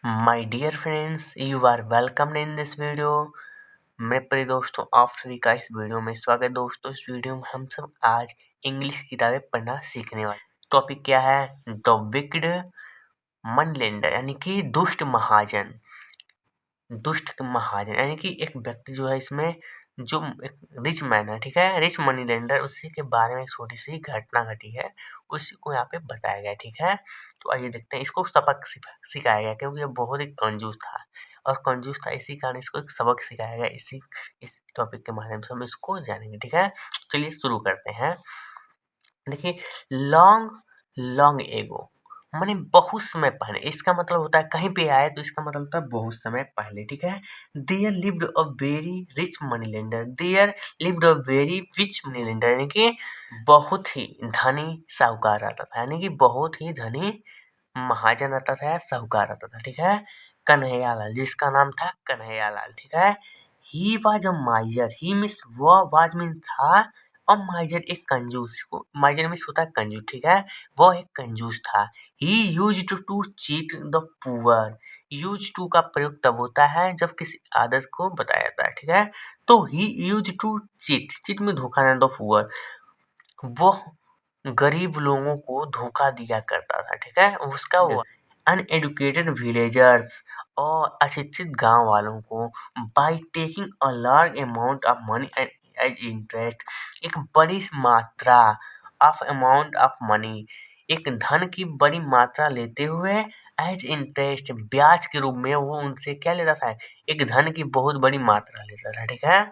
My dear friends, you are welcome in this video. मेरे प्रिय दोस्तों, आप सभी का इस वीडियो में स्वागत। दोस्तों, इस वीडियो में हम सब आज इंग्लिश किताबें पढ़ना सीखने वाले। टॉपिक क्या है? द विक्ड मनी लेंडर, यानी कि दुष्ट महाजन। दुष्ट महाजन यानी कि एक व्यक्ति जो है इसमें, जो एक रिच मैन है, ठीक है, रिच मनी लेंडर, उसी के बारे में एक छोटी सी घटना घटी है, उसी को यहाँ पे बताया गया है, ठीक है। तो आइए देखते हैं, इसको सबक सिखाया गया क्योंकि ये बहुत ही कंजूस था, और कंजूस था इसी कारण इसको एक सबक सिखाया गया। इस टॉपिक के माध्यम से हम इसको जानेंगे, ठीक है। चलिए शुरू करते हैं। देखिए, लॉन्ग लॉन्ग एगो माने बहुत समय पहले, इसका मतलब होता है कहीं पे आए तो इसका मतलब होता है बहुत समय पहले, ठीक है। There lived a very rich money lender, there lived a very rich money lender, यानी कि बहुत ही धनी साहूकार रहता था, यानी कि बहुत ही धनी महाजन रहता था या साहूकार रहता था, ठीक है। कन्हैयालाल, जिसका नाम था कन्हैयालाल, ठीक है। He was a माइजर, he means वह, वाज मीन था, और माइजर एक कंजूस को, माइजर मीन्स होता है कंजूस, ठीक है। वह एक कंजूस था। He used to cheat the poor, use to का प्रयोग तब होता है जब किसी आदत को बताया जाता है, ठीक है। तो ही यूज टू चीट, चीट में धोखा देना, द पुअर, वो गरीब लोगों को धोखा दिया करता था, ठीक है। उसका वो अनएडुकेटेड विलेजर्स और अशिक्षित गांव वालों को by taking a large amount of money as interest, एक बड़ी मात्रा ऑफ अमाउंट ऑफ मनी, एक धन की बड़ी मात्रा लेते हुए एज इंटरेस्ट, ब्याज के रूप में वो उनसे क्या लेता था? एक धन की बहुत बड़ी मात्रा लेता था, ठीक है।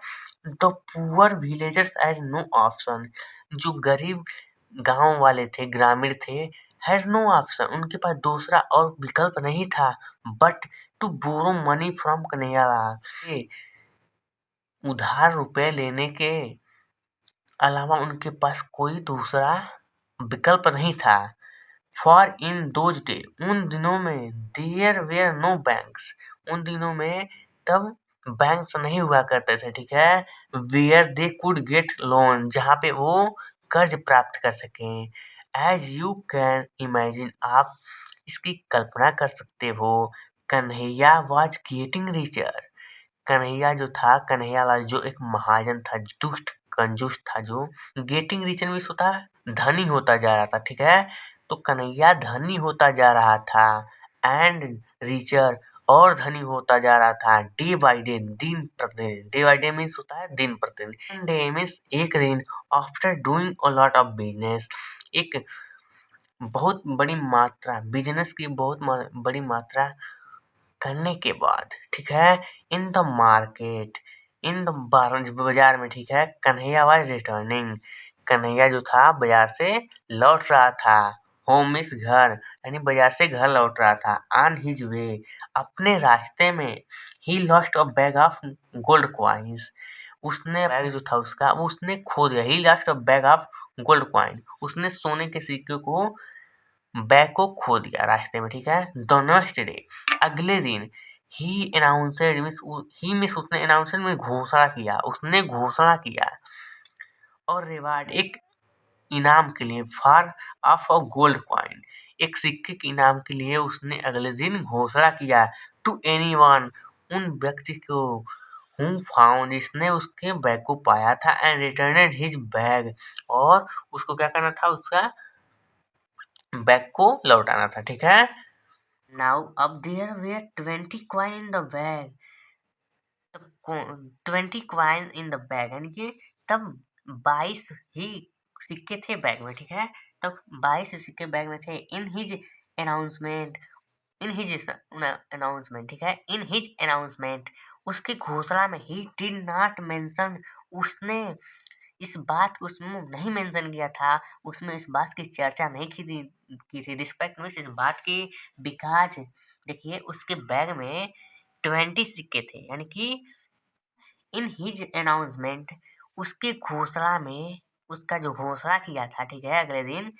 The poor villagers as no option, जो गरीब गांव वाले थे, ग्रामीण थे, हैज नो ऑप्शन, उनके पास दूसरा और विकल्प नहीं था but to borrow money from Kanhaiyalal, ये उधार रुपए लेने के अलावा उनके पास कोई दूसरा विकल्प नहीं था। फॉर इन दोज डे, उन दिनों में, देयर वेयर नो बैंक्स, उन दिनों में तब बैंक्स नहीं हुआ करते थे, ठीक है। Where they could get loan, जहाँ पे वो कर्ज प्राप्त कर सकें। एज यू कैन इमेजिन, आप इसकी कल्पना कर सकते हो। Kanhaiya was getting richer, Kanhaiya जो था, कन्हैयालाल जो एक महाजन था, दुष्ट कंजूस था, जो गेटिंग रिचर मीन्स होता है धनी होता जा रहा था, ठीक है। तो कन्हैया धनी होता जा रहा था, एंड रिचर, और धनी होता जा रहा था, डे बाय डे, दिन प्रतिदिन, डे बाय डे मीन्स होता है दिन प्रतिदिन, डे मीन्स एक दिन, after doing a lot of business, एक बहुत बड़ी मात्रा, बिजनेस की बहुत बड़ी मात्रा करने के बाद, ठीक है। In the market, in the बाजार में, ठीक है। कन्हैया वाज रिटर्निंग, कन्हैया जो था बाजार से लौट रहा था। होम मीन्स घर, यानी बाजार से घर लौट रहा था। ऑन हिज वे, अपने रास्ते में, he lost a bag of gold coins, उसने बैग जो था उसका, वो उसने खो दिया। He lost a bag of gold coin, उसने सोने के सिक्के को, बैग को खो दिया रास्ते में, ठीक है। द नेक्स्ट डे, अगले दिन, ही अनाउंसड मीन्स, ही मीन्स उसने, अनाउंसमेंट में घोषणा किया, उसने घोषणा किया, और रिवार्ड एक इनाम के लिए, for of a gold coin, एक सिक्के के इनाम के लिए उसने अगले दिन घोषणा किया। टू एनीवन, उन व्यक्ति को, हु फाउंड, जिसने उसके बैग को पाया था, एंड रिटर्नड हिज बैग, और उसको क्या करना था? उसका बैग को लौटाना था, ठीक है। नाउ अब there were 20 coin in the bag, 20 coin in the bag, यानी कि तब 22 ही सिक्के थे बैग में, ठीक है। तब 22 सिक्के बैग में थे। In his announcement, in his announcement, ठीक है, इन हिज अनाउंसमेंट, उसकी घोषणा में, ही डिड नॉट मेंशन, उसने इस बात को उसमें नहीं मेंशन किया था, उसमें इस बात की चर्चा नहीं की थी रिस्पेक्ट में, इस बात की, बिकॉज, देखिए, उसके बैग में 20 सिक्के थे, यानी कि इन हिज अनाउंसमेंट, उसके घोषणा में, उसका जो घोषणा किया था, ठीक है, अगले दिन,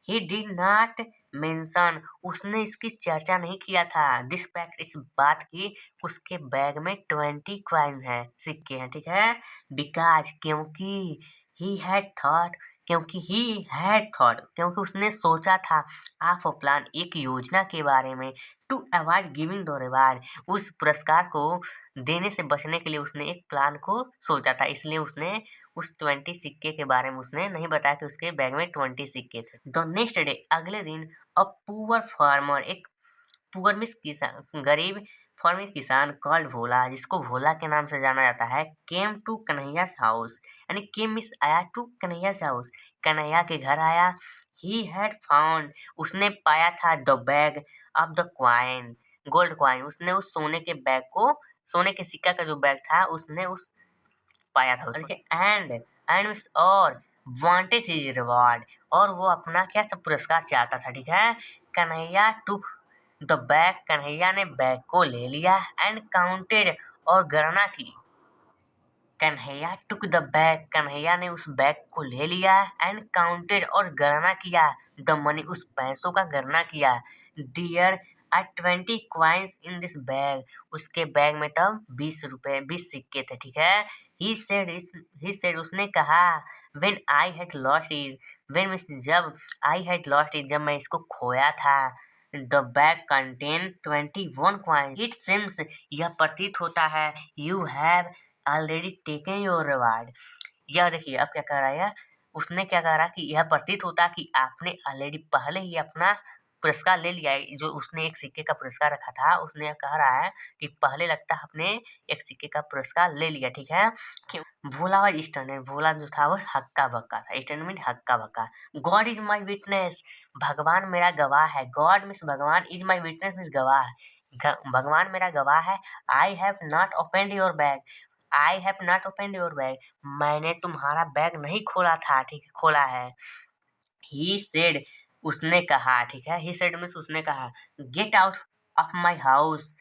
ही डिड नॉट मेंशन, उसने इसकी चर्चा नहीं किया था, दिस फैक्ट, इस बात की, उसके बैग में 20 कॉइन है, सिक्के हैं, ठीक है। बिकॉज, क्योंकि, ही हैड थॉट, क्योंकि ही हैड थॉट, क्योंकि उसने सोचा था ऑफ अ प्लान, एक योजना के बारे में, to avoid giving the reward, उस पुरस्कार को देने से बचने के लिए उसने एक प्लान को सोचा था, इसलिए उसने उस 20 सिक्के के बारे में उसने नहीं बताया कि उसके बैग में 20 सिक्के थे। द नेक्स्ट डे, अगले दिन, अ पुअर फार्मर, एक पुअर मीन्स किसान, गरीब, फार्मिंग किसान, कॉल्ड भोला, जिसको भोला के नाम से जाना जाता है, केम टू कन्हैया हाउस, यानी केम मीन्स आया, टू कन्हैया हाउस, कन्हैया के घर आया। ही हैड फाउंड, उसने पाया था, the bag of the coin, gold coin, उसने उस सोने के बैग को, सोने के सिक्का का जो बैग था उसने उस पाया था उसको। एंड मीन्स और, वांटेड हिज रिवॉर्ड, और वो अपना क्या सब पुरस्कार चाहता था, ठीक है। Kanhaiya to the bag, Kanhaiya ने बैग को ले लिया, एंड काउंटेड, और गणना की। Kanhaiya took the bag, Kanhaiya ने उस बैग को ले लिया, एंड काउंटेड, और गणना किया, द मनी, उस पैसों का गणना किया। There are 20 coins in this bag, उसके बैग में तब 20 रुपए, 20 सिक्के थे, ठीक है। ही सेड, उसने कहा, when I had lost it, when means जब, आई हैड लॉस्ट इट, जब मैं इसको खोया था, the bag contain 21 coins, it seems, यह प्रतीत होता है, you have already taken your reward, यह देखिए अब क्या कह रहा है, उसने क्या कह रहा कि यह प्रतीत होता कि आपने ऑलरेडी पहले ही अपना पुरस्कार ले लिया है, जो उसने एक सिक्के का पुरस्कार रखा था, उसने कह रहा है कि पहले लगता है आपने एक सिक्के का पुरस्कार ले लिया, ठीक है। क्यों? भोला व स्टैंडर्ड, भोला जो था वो हक्का बक्का था, स्टैंडर्ड मीन हक्का बक्का। गॉड इज माई विटनेस, भगवान मेरा गवाह है, गॉड मीन्स भगवान, इज माई विटनेस मीन्स गवाह, भगवान मेरा गवाह है। I have not opened your bag, I have not opened your bag, मैंने तुम्हारा बैग नहीं खोला था, ठीक है, खोला है। ही सेड, उसने कहा, ठीक है, ही सेड मीन्स उसने कहा, get out of my house,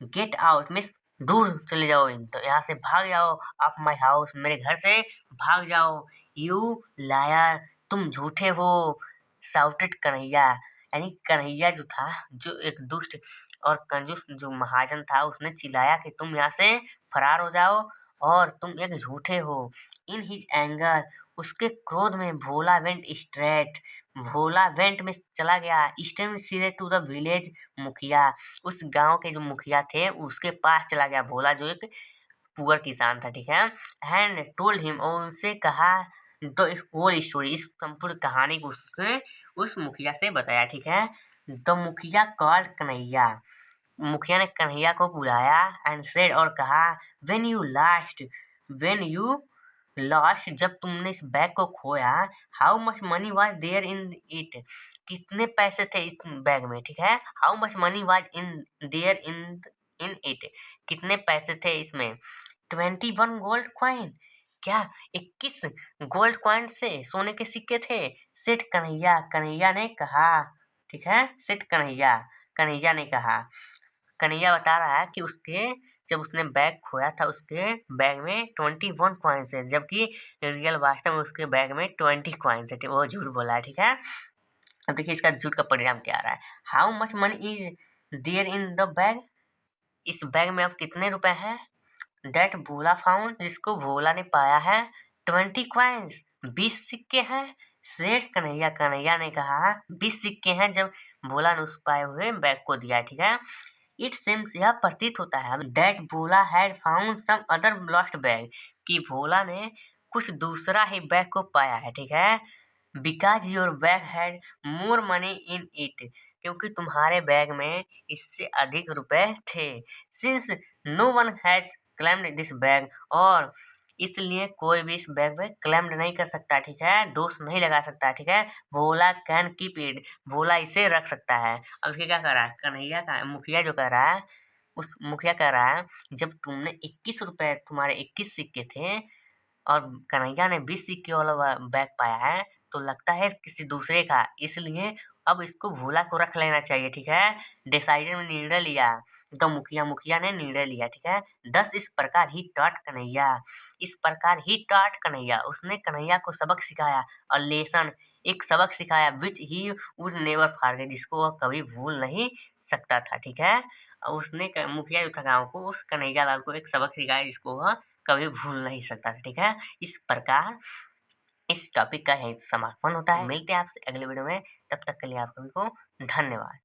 get out means दूर चले जाओ, तो यहाँ से भाग जाओ, ऑफ माई हाउस, मेरे घर से भाग जाओ। यू लायर, तुम झूठे हो, साउटेड कन्हैया, यानी कन्हैया जो था, जो एक दुष्ट और कंजूस जो महाजन था, उसने चिल्लाया कि तुम यहाँ से फरार हो जाओ और तुम एक झूठे हो। इन हिज एंगर, उसके क्रोध में, भोला वेंट स्ट्रेट, भोला वेंट में चला गया, स्ट्रेट सीधे टू द विलेज मुखिया, उस गांव के जो मुखिया थे उसके पास चला गया भोला, जो एक पुअर किसान था, ठीक है। एंड टोल्ड हिम, और उनसे कहा, द होल स्टोरी, इस संपूर्ण कहानी को उसके उस मुखिया से बताया, ठीक है। द मुखिया कॉल्ड कन्हैया, मुखिया ने कन्हैया को बुलाया, एंड सेड, और कहा, व्हेन यू लॉस्ट, जब तुमने इस बैग को खोया, how much money was there in it, कितने पैसे थे इस बैग में, ठीक है। How much money was in there in it, कितने पैसे थे इसमें। 21 गोल्ड कॉइन, क्या 21 गोल्ड कॉइन से, सोने के सिक्के थे। सेठ कन्हैया, कन्हैया ने कहा, ठीक है, सेठ कन्हैया, कन्हैया ने कहा, कन्हैया बता रहा है कि उसके, जब उसने बैग खोया था उसके बैग में 21 कॉइन्स है, जबकि रियल वास्तव में उसके बैग में 20 कॉइन्स है, वो झूठ बोला है, ठीक है। अब देखिए इसका झूठ का परिणाम क्या आ रहा है। How much money is there in the bag, इस बैग में अब कितने रुपए हैं। दैट भोला फाउंड, जिसको भोला ने पाया है, 20 कॉइन्स, 20 सिक्के हैं। सेठ कन्हैया, कन्हैया ने कहा 20 सिक्के हैं, जब भोला ने उस पाए हुए बैग को दिया, ठीक है। इट सिम्स, यह प्रतीत होता है, that Bhola had found some other lost bag, कि भोला ने कुछ दूसरा ही बैग को पाया है, ठीक है। Because your bag had more money in it, क्योंकि तुम्हारे बैग में इससे अधिक रुपए थे। Since no one has claimed this bag, और इसलिए कोई भी इस बैग पे क्लेम्ड नहीं कर सकता, ठीक है, दोष नहीं लगा सकता, ठीक है। भोला कैन कीप इट, भोला इसे रख सकता है। अब ये क्या कर रहा है, कन्हैया का मुखिया जो कह रहा है, उस मुखिया कह रहा है, जब तुमने 21 रुपए, तुम्हारे 21 सिक्के थे और कन्हैया ने 20 सिक्के वाला बैग पाया है, तो लगता है किसी दूसरे का, इसलिए अब इसको भोला को रख लेना चाहिए, ठीक है। डिसाइडेड में निर्णय लिया, तो मुखिया ने निर्णय लिया, ठीक है। दस इस प्रकार ही टॉट कन्हैया, इस प्रकार ही टॉट कन्हैया, उसने कन्हैया को सबक सिखाया, और लेसन, एक सबक सिखाया, विच ही वुड नेवर फॉरगेट, जिसको वह कभी भूल नहीं सकता था, ठीक है। और उसने मुखिया जो था गाँव को, उस कन्हैया लाल को एक सबक सिखाया जिसको वह कभी भूल नहीं सकता था, ठीक है। इस प्रकार इस टॉपिक का यही समापन होता है। मिलते हैं आपसे अगले वीडियो में, तब तक के लिए आप सभी को धन्यवाद।